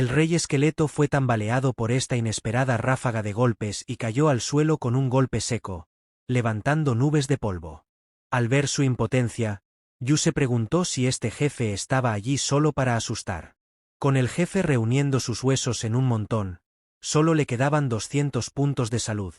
El rey esqueleto fue tambaleado por esta inesperada ráfaga de golpes y cayó al suelo con un golpe seco, levantando nubes de polvo. Al ver su impotencia, Yu se preguntó si este jefe estaba allí solo para asustar. Con el jefe reuniendo sus huesos en un montón, solo le quedaban 200 puntos de salud,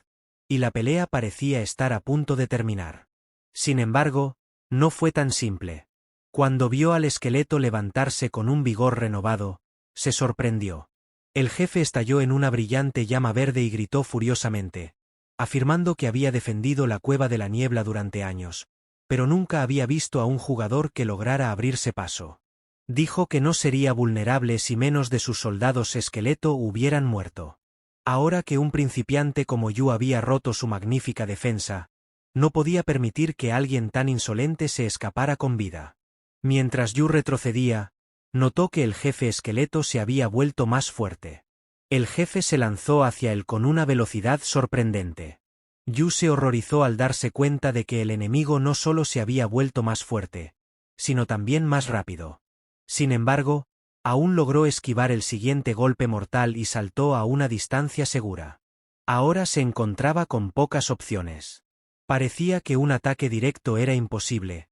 y la pelea parecía estar a punto de terminar. Sin embargo, no fue tan simple. Cuando vio al esqueleto levantarse con un vigor renovado, se sorprendió. El jefe estalló en una brillante llama verde y gritó furiosamente, afirmando que había defendido la cueva de la niebla durante años, pero nunca había visto a un jugador que lograra abrirse paso. Dijo que no sería vulnerable si menos de sus soldados esqueleto hubieran muerto. Ahora que un principiante como Yu había roto su magnífica defensa, no podía permitir que alguien tan insolente se escapara con vida. Mientras Yu retrocedía, notó que el jefe esqueleto se había vuelto más fuerte. El jefe se lanzó hacia él con una velocidad sorprendente. Yu se horrorizó al darse cuenta de que el enemigo no solo se había vuelto más fuerte, sino también más rápido. Sin embargo, aún logró esquivar el siguiente golpe mortal y saltó a una distancia segura. Ahora se encontraba con pocas opciones. Parecía que un ataque directo era imposible,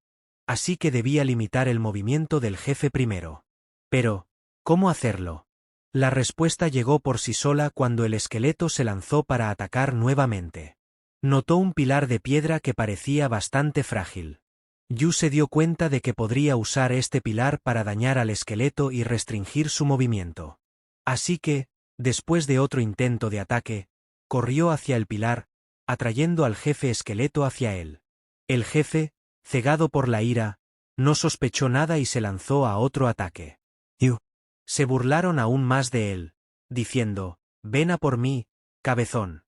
así que debía limitar el movimiento del jefe primero. Pero, ¿cómo hacerlo? La respuesta llegó por sí sola cuando el esqueleto se lanzó para atacar nuevamente. Notó un pilar de piedra que parecía bastante frágil. Yu se dio cuenta de que podría usar este pilar para dañar al esqueleto y restringir su movimiento. Así que, después de otro intento de ataque, corrió hacia el pilar, atrayendo al jefe esqueleto hacia él. El jefe, cegado por la ira, no sospechó nada y se lanzó a otro ataque. Yu. Se burlaron aún más de él, diciendo, «Ven a por mí, cabezón».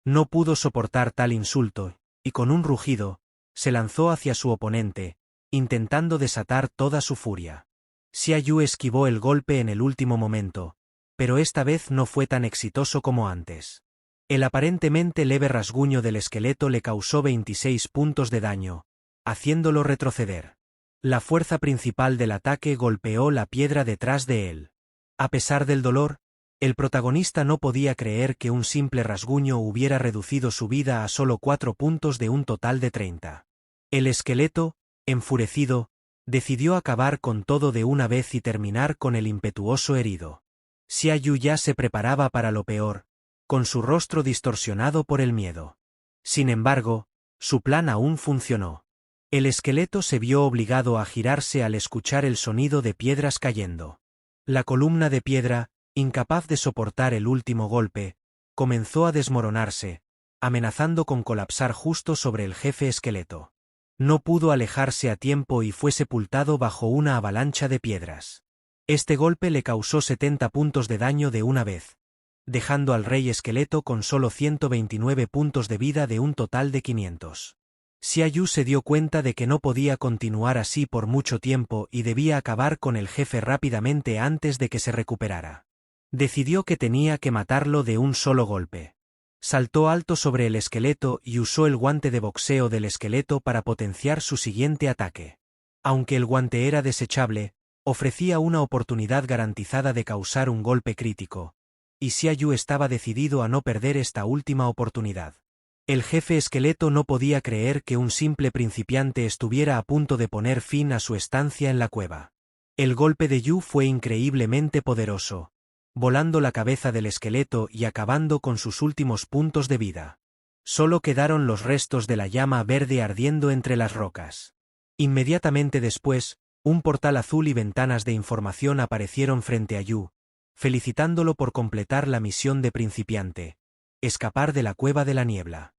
No pudo soportar tal insulto, y con un rugido, se lanzó hacia su oponente, intentando desatar toda su furia. Xia Yu esquivó el golpe en el último momento, pero esta vez no fue tan exitoso como antes. El aparentemente leve rasguño del esqueleto le causó 26 puntos de daño, haciéndolo retroceder. La fuerza principal del ataque golpeó la piedra detrás de él. A pesar del dolor, el protagonista no podía creer que un simple rasguño hubiera reducido su vida a solo 4 puntos de un total de 30. El esqueleto, enfurecido, decidió acabar con todo de una vez y terminar con el impetuoso herido. Xia Yu ya se preparaba para lo peor, con su rostro distorsionado por el miedo. Sin embargo, su plan aún funcionó. El esqueleto se vio obligado a girarse al escuchar el sonido de piedras cayendo. La columna de piedra, incapaz de soportar el último golpe, comenzó a desmoronarse, amenazando con colapsar justo sobre el jefe esqueleto. No pudo alejarse a tiempo y fue sepultado bajo una avalancha de piedras. Este golpe le causó 70 puntos de daño de una vez, dejando al rey esqueleto con solo 129 puntos de vida de un total de 500. Xia Yu se dio cuenta de que no podía continuar así por mucho tiempo y debía acabar con el jefe rápidamente antes de que se recuperara. Decidió que tenía que matarlo de un solo golpe. Saltó alto sobre el esqueleto y usó el guante de boxeo del esqueleto para potenciar su siguiente ataque. Aunque el guante era desechable, ofrecía una oportunidad garantizada de causar un golpe crítico, y Xia Yu estaba decidido a no perder esta última oportunidad. El jefe esqueleto no podía creer que un simple principiante estuviera a punto de poner fin a su estancia en la cueva. El golpe de Yu fue increíblemente poderoso, volando la cabeza del esqueleto y acabando con sus últimos puntos de vida. Solo quedaron los restos de la llama verde ardiendo entre las rocas. Inmediatamente después, un portal azul y ventanas de información aparecieron frente a Yu, felicitándolo por completar la misión de principiante: escapar de la cueva de la niebla.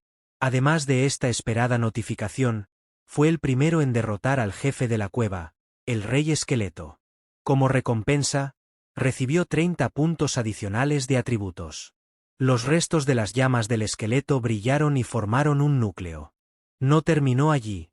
Además de esta esperada notificación, fue el primero en derrotar al jefe de la cueva, el rey esqueleto. Como recompensa, recibió 30 puntos adicionales de atributos. Los restos de las llamas del esqueleto brillaron y formaron un núcleo. No terminó allí.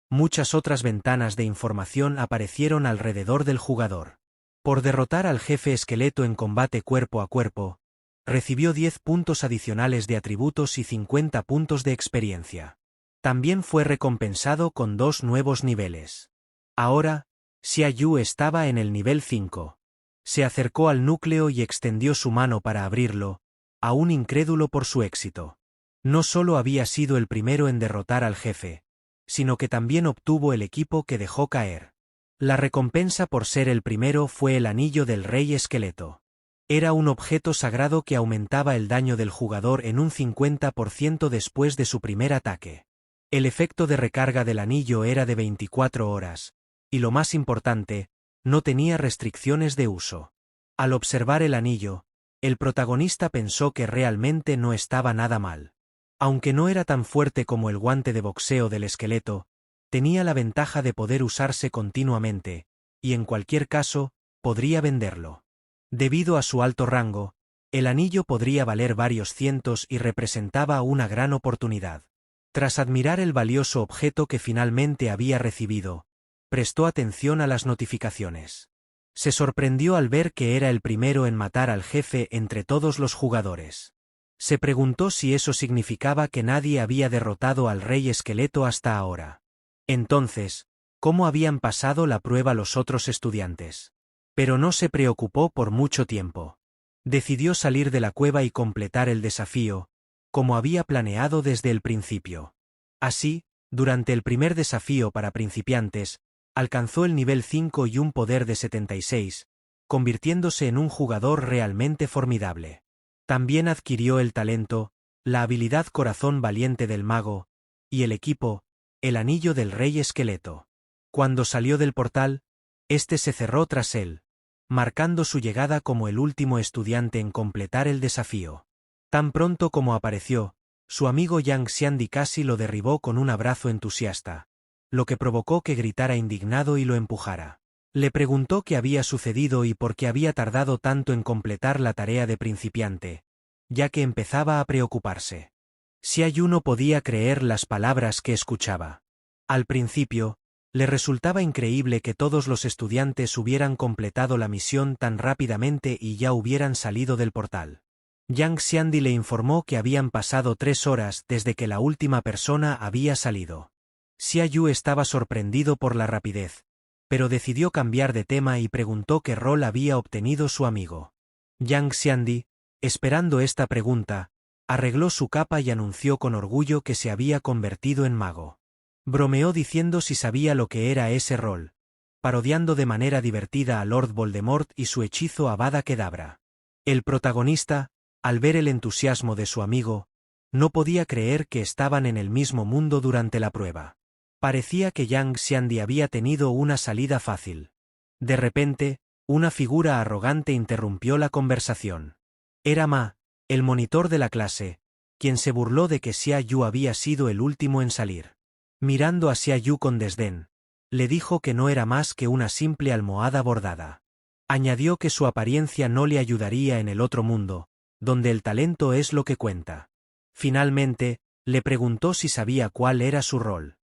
Muchas otras ventanas de información aparecieron alrededor del jugador. Por derrotar al jefe esqueleto en combate cuerpo a cuerpo, recibió 10 puntos adicionales de atributos y 50 puntos de experiencia. También fue recompensado con 2 nuevos niveles. Ahora, Xia Yu estaba en el nivel 5. Se acercó al núcleo y extendió su mano para abrirlo, aún incrédulo por su éxito. No solo había sido el primero en derrotar al jefe, sino que también obtuvo el equipo que dejó caer. La recompensa por ser el primero fue el anillo del Rey Esqueleto. Era un objeto sagrado que aumentaba el daño del jugador en un 50% después de su primer ataque. El efecto de recarga del anillo era de 24 horas, y lo más importante, no tenía restricciones de uso. Al observar el anillo, el protagonista pensó que realmente no estaba nada mal. Aunque no era tan fuerte como el guante de boxeo del esqueleto, tenía la ventaja de poder usarse continuamente, y en cualquier caso, podría venderlo. Debido a su alto rango, el anillo podría valer varios cientos y representaba una gran oportunidad. Tras admirar el valioso objeto que finalmente había recibido, prestó atención a las notificaciones. Se sorprendió al ver que era el primero en matar al jefe entre todos los jugadores. Se preguntó si eso significaba que nadie había derrotado al Rey Esqueleto hasta ahora. Entonces, ¿cómo habían pasado la prueba los otros estudiantes? Pero no se preocupó por mucho tiempo. Decidió salir de la cueva y completar el desafío, como había planeado desde el principio. Así, durante el primer desafío para principiantes, alcanzó el nivel 5 y un poder de 76, convirtiéndose en un jugador realmente formidable. También adquirió el talento, la habilidad Corazón Valiente del Mago, y el equipo, el Anillo del Rey Esqueleto. Cuando salió del portal, este se cerró tras él, marcando su llegada como el último estudiante en completar el desafío. Tan pronto como apareció, su amigo Yang Xiandi casi lo derribó con un abrazo entusiasta, lo que provocó que gritara indignado y lo empujara. Le preguntó qué había sucedido y por qué había tardado tanto en completar la tarea de principiante, ya que empezaba a preocuparse. Xia Yu no podía creer las palabras que escuchaba. Al principio, le resultaba increíble que todos los estudiantes hubieran completado la misión tan rápidamente y ya hubieran salido del portal. Yang Xiandi le informó que habían pasado 3 horas desde que la última persona había salido. Xia Yu estaba sorprendido por la rapidez, pero decidió cambiar de tema y preguntó qué rol había obtenido su amigo. Yang Xiandi, esperando esta pregunta, arregló su capa y anunció con orgullo que se había convertido en mago. Bromeó diciendo si sabía lo que era ese rol, parodiando de manera divertida a Lord Voldemort y su hechizo Avada Kedavra. El protagonista, al ver el entusiasmo de su amigo, no podía creer que estaban en el mismo mundo durante la prueba. Parecía que Yang Xiandi había tenido una salida fácil. De repente, una figura arrogante interrumpió la conversación. Era Ma, el monitor de la clase, quien se burló de que Xia Yu había sido el último en salir. Mirando a Xia Yu con desdén, le dijo que no era más que una simple almohada bordada. Añadió que su apariencia no le ayudaría en el otro mundo, donde el talento es lo que cuenta. Finalmente, le preguntó si sabía cuál era su rol.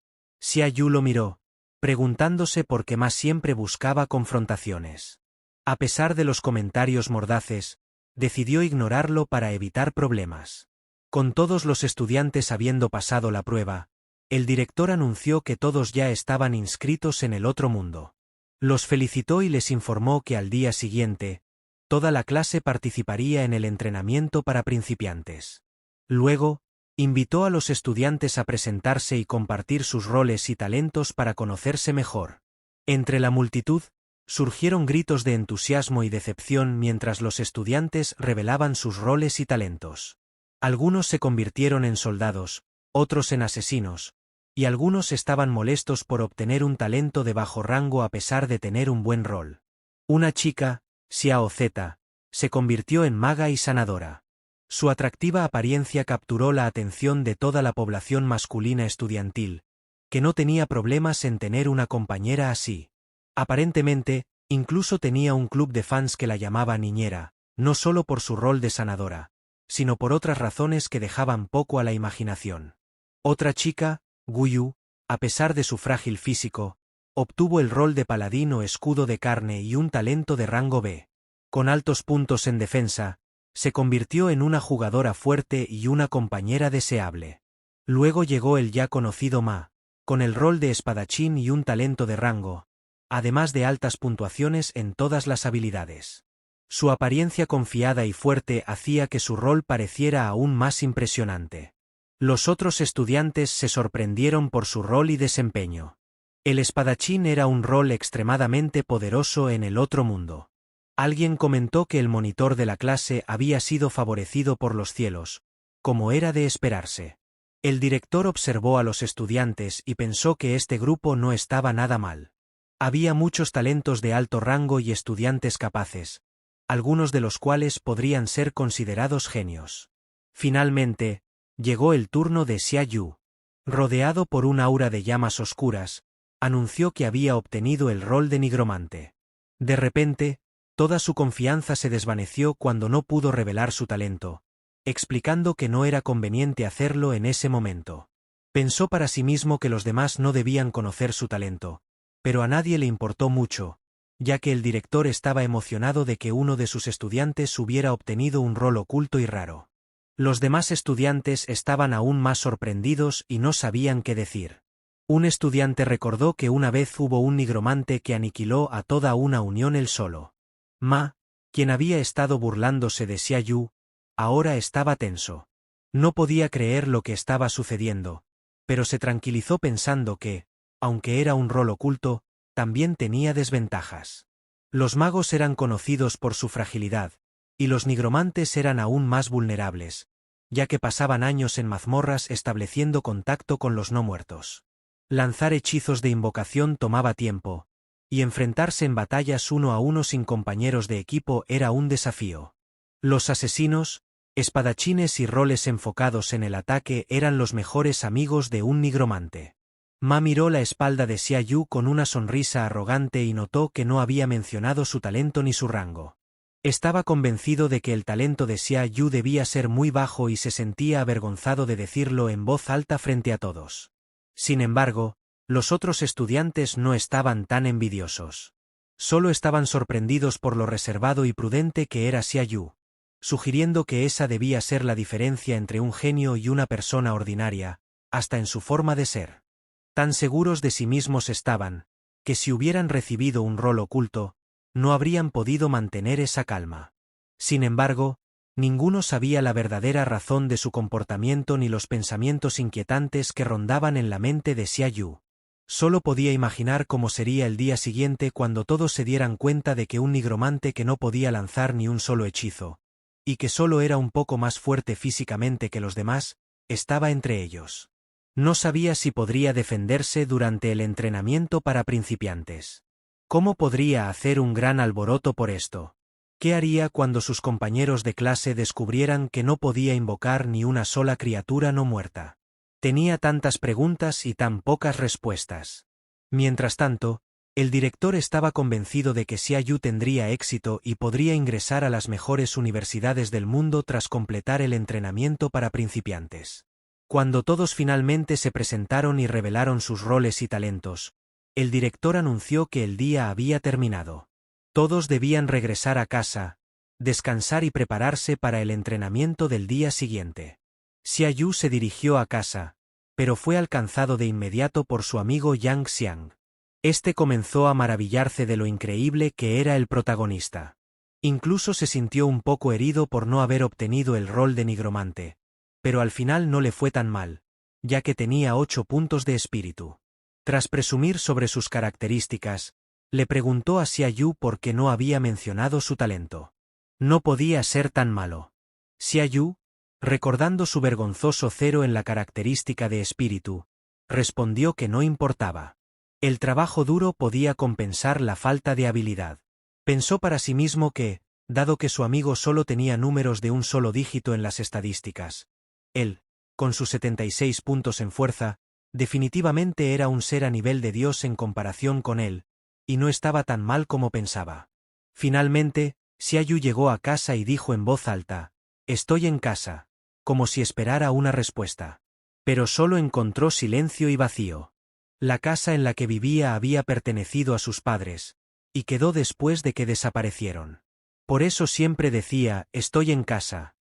Xia Yu lo miró, preguntándose por qué Ma siempre buscaba confrontaciones. A pesar de los comentarios mordaces, decidió ignorarlo para evitar problemas. Con todos los estudiantes habiendo pasado la prueba, el director anunció que todos ya estaban inscritos en el otro mundo. Los felicitó y les informó que al día siguiente, toda la clase participaría en el entrenamiento para principiantes. Luego, invitó a los estudiantes a presentarse y compartir sus roles y talentos para conocerse mejor. Entre la multitud, surgieron gritos de entusiasmo y decepción mientras los estudiantes revelaban sus roles y talentos. Algunos se convirtieron en soldados, otros en asesinos, y algunos estaban molestos por obtener un talento de bajo rango a pesar de tener un buen rol. Una chica, Xiao Zeta, se convirtió en maga y sanadora. Su atractiva apariencia capturó la atención de toda la población masculina estudiantil, que no tenía problemas en tener una compañera así. Aparentemente, incluso tenía un club de fans que la llamaba niñera, no solo por su rol de sanadora, sino por otras razones que dejaban poco a la imaginación. Otra chica, Guyu, a pesar de su frágil físico, obtuvo el rol de paladín o escudo de carne y un talento de rango B. Con altos puntos en defensa, se convirtió en una jugadora fuerte y una compañera deseable. Luego llegó el ya conocido Ma, con el rol de espadachín y un talento de rango, además de altas puntuaciones en todas las habilidades. Su apariencia confiada y fuerte hacía que su rol pareciera aún más impresionante. Los otros estudiantes se sorprendieron por su rol y desempeño. El espadachín era un rol extremadamente poderoso en el otro mundo. Alguien comentó que el monitor de la clase había sido favorecido por los cielos, como era de esperarse. El director observó a los estudiantes y pensó que este grupo no estaba nada mal. Había muchos talentos de alto rango y estudiantes capaces, algunos de los cuales podrían ser considerados genios. Finalmente, llegó el turno de Xia Yu. Rodeado por un aura de llamas oscuras, anunció que había obtenido el rol de nigromante. De repente, toda su confianza se desvaneció cuando no pudo revelar su talento, explicando que no era conveniente hacerlo en ese momento. Pensó para sí mismo que los demás no debían conocer su talento, pero a nadie le importó mucho, ya que el director estaba emocionado de que uno de sus estudiantes hubiera obtenido un rol oculto y raro. Los demás estudiantes estaban aún más sorprendidos y no sabían qué decir. Un estudiante recordó que una vez hubo un nigromante que aniquiló a toda una unión él solo. Ma, quien había estado burlándose de Xia Yu, ahora estaba tenso. No podía creer lo que estaba sucediendo, pero se tranquilizó pensando que, aunque era un rol oculto, también tenía desventajas. Los magos eran conocidos por su fragilidad, y los nigromantes eran aún más vulnerables, ya que pasaban años en mazmorras estableciendo contacto con los no muertos. Lanzar hechizos de invocación tomaba tiempo, y enfrentarse en batallas uno a uno sin compañeros de equipo era un desafío. Los asesinos, espadachines y roles enfocados en el ataque eran los mejores amigos de un nigromante. Ma miró la espalda de Xia Yu con una sonrisa arrogante y notó que no había mencionado su talento ni su rango. Estaba convencido de que el talento de Xia Yu debía ser muy bajo y se sentía avergonzado de decirlo en voz alta frente a todos. Sin embargo, los otros estudiantes no estaban tan envidiosos. Solo estaban sorprendidos por lo reservado y prudente que era Xia Yu, sugiriendo que esa debía ser la diferencia entre un genio y una persona ordinaria, hasta en su forma de ser. Tan seguros de sí mismos estaban, que si hubieran recibido un rol oculto, no habrían podido mantener esa calma. Sin embargo, ninguno sabía la verdadera razón de su comportamiento ni los pensamientos inquietantes que rondaban en la mente de Xia Yu. Solo podía imaginar cómo sería el día siguiente cuando todos se dieran cuenta de que un nigromante que no podía lanzar ni un solo hechizo, y que solo era un poco más fuerte físicamente que los demás, estaba entre ellos. No sabía si podría defenderse durante el entrenamiento para principiantes. ¿Cómo podría hacer un gran alboroto por esto? ¿Qué haría cuando sus compañeros de clase descubrieran que no podía invocar ni una sola criatura no muerta? Tenía tantas preguntas y tan pocas respuestas. Mientras tanto, el director estaba convencido de que Xia Yu tendría éxito y podría ingresar a las mejores universidades del mundo tras completar el entrenamiento para principiantes. Cuando todos finalmente se presentaron y revelaron sus roles y talentos, el director anunció que el día había terminado. Todos debían regresar a casa, descansar y prepararse para el entrenamiento del día siguiente. Xia Yu se dirigió a casa, pero fue alcanzado de inmediato por su amigo Yang Xiang. Este comenzó a maravillarse de lo increíble que era el protagonista. Incluso se sintió un poco herido por no haber obtenido el rol de nigromante, pero al final no le fue tan mal, ya que tenía 8 puntos de espíritu. Tras presumir sobre sus características, le preguntó a Xia Yu por qué no había mencionado su talento. No podía ser tan malo. Xia Yu, recordando su vergonzoso 0 en la característica de espíritu, respondió que no importaba. El trabajo duro podía compensar la falta de habilidad. Pensó para sí mismo que, dado que su amigo solo tenía números de un solo dígito en las estadísticas, él, con sus 76 puntos en fuerza, definitivamente era un ser a nivel de Dios en comparación con él, y no estaba tan mal como pensaba. Finalmente, Xia Yu llegó a casa y dijo en voz alta, «Estoy en casa», como si esperara una respuesta. Pero solo encontró silencio y vacío. La casa en la que vivía había pertenecido a sus padres, y quedó después de que desaparecieron. Por eso siempre decía, «Estoy en casa»,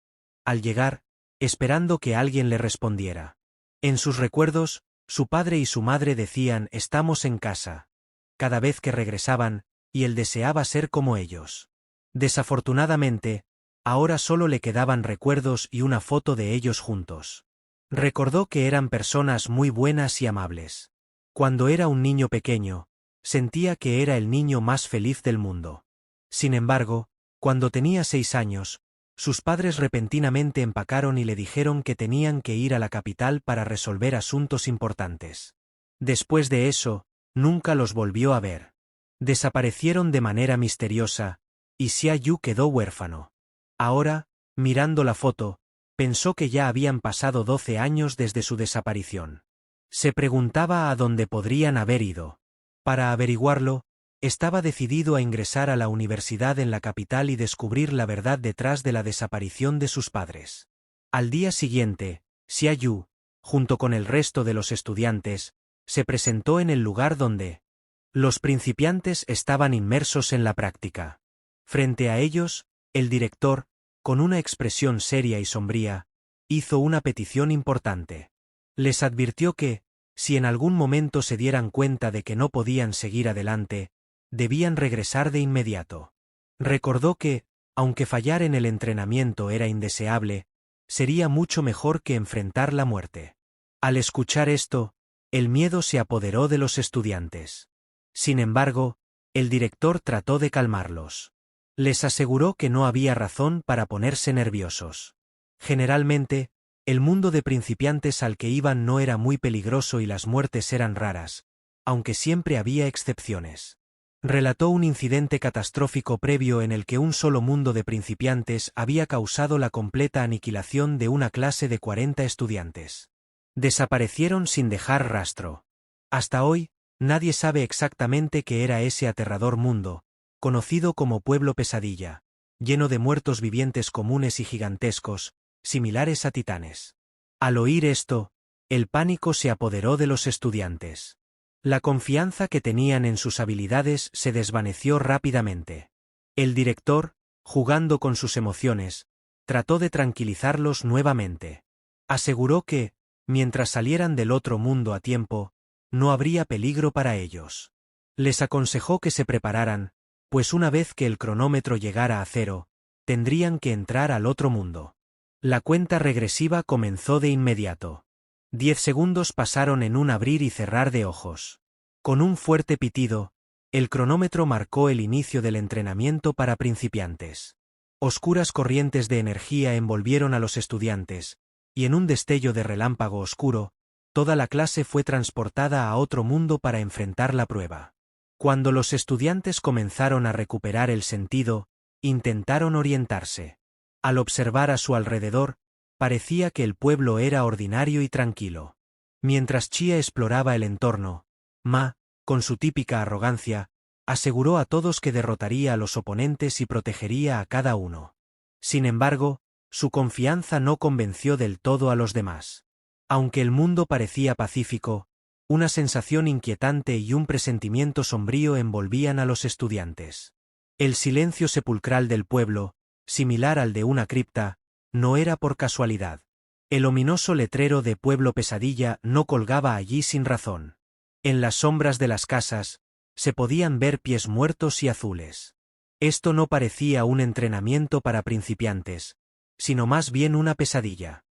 al llegar, esperando que alguien le respondiera. En sus recuerdos, su padre y su madre decían, «Estamos en casa», cada vez que regresaban, y él deseaba ser como ellos. Desafortunadamente, ahora solo le quedaban recuerdos y una foto de ellos juntos. Recordó que eran personas muy buenas y amables. Cuando era un niño pequeño, sentía que era el niño más feliz del mundo. Sin embargo, cuando tenía 6 años, sus padres repentinamente empacaron y le dijeron que tenían que ir a la capital para resolver asuntos importantes. Después de eso, nunca los volvió a ver. Desaparecieron de manera misteriosa, y Xia Yu quedó huérfano. Ahora, mirando la foto, pensó que ya habían pasado 12 años desde su desaparición. Se preguntaba a dónde podrían haber ido. Para averiguarlo, estaba decidido a ingresar a la universidad en la capital y descubrir la verdad detrás de la desaparición de sus padres. Al día siguiente, Xia Yu, junto con el resto de los estudiantes, se presentó en el lugar donde los principiantes estaban inmersos en la práctica. Frente a ellos, el director, con una expresión seria y sombría, hizo una petición importante. Les advirtió que, si en algún momento se dieran cuenta de que no podían seguir adelante, debían regresar de inmediato. Recordó que, aunque fallar en el entrenamiento era indeseable, sería mucho mejor que enfrentar la muerte. Al escuchar esto, el miedo se apoderó de los estudiantes. Sin embargo, el director trató de calmarlos. Les aseguró que no había razón para ponerse nerviosos. Generalmente, el mundo de principiantes al que iban no era muy peligroso y las muertes eran raras, aunque siempre había excepciones. Relató un incidente catastrófico previo en el que un solo mundo de principiantes había causado la completa aniquilación de una clase de 40 estudiantes. Desaparecieron sin dejar rastro. Hasta hoy, nadie sabe exactamente qué era ese aterrador mundo, conocido como Pueblo Pesadilla, lleno de muertos vivientes comunes y gigantescos, similares a titanes. Al oír esto, el pánico se apoderó de los estudiantes. La confianza que tenían en sus habilidades se desvaneció rápidamente. El director, jugando con sus emociones, trató de tranquilizarlos nuevamente. Aseguró que, mientras salieran del otro mundo a tiempo, no habría peligro para ellos. Les aconsejó que se prepararan, pues una vez que el cronómetro llegara a 0, tendrían que entrar al otro mundo. La cuenta regresiva comenzó de inmediato. 10 segundos pasaron en un abrir y cerrar de ojos. Con un fuerte pitido, el cronómetro marcó el inicio del entrenamiento para principiantes. Oscuras corrientes de energía envolvieron a los estudiantes, y en un destello de relámpago oscuro, toda la clase fue transportada a otro mundo para enfrentar la prueba. Cuando los estudiantes comenzaron a recuperar el sentido, intentaron orientarse. Al observar a su alrededor, parecía que el pueblo era ordinario y tranquilo. Mientras Chia exploraba el entorno, Ma, con su típica arrogancia, aseguró a todos que derrotaría a los oponentes y protegería a cada uno. Sin embargo, su confianza no convenció del todo a los demás. Aunque el mundo parecía pacífico, una sensación inquietante y un presentimiento sombrío envolvían a los estudiantes. El silencio sepulcral del pueblo, similar al de una cripta, no era por casualidad. El ominoso letrero de Pueblo Pesadilla no colgaba allí sin razón. En las sombras de las casas, se podían ver pies muertos y azules. Esto no parecía un entrenamiento para principiantes, sino más bien una pesadilla.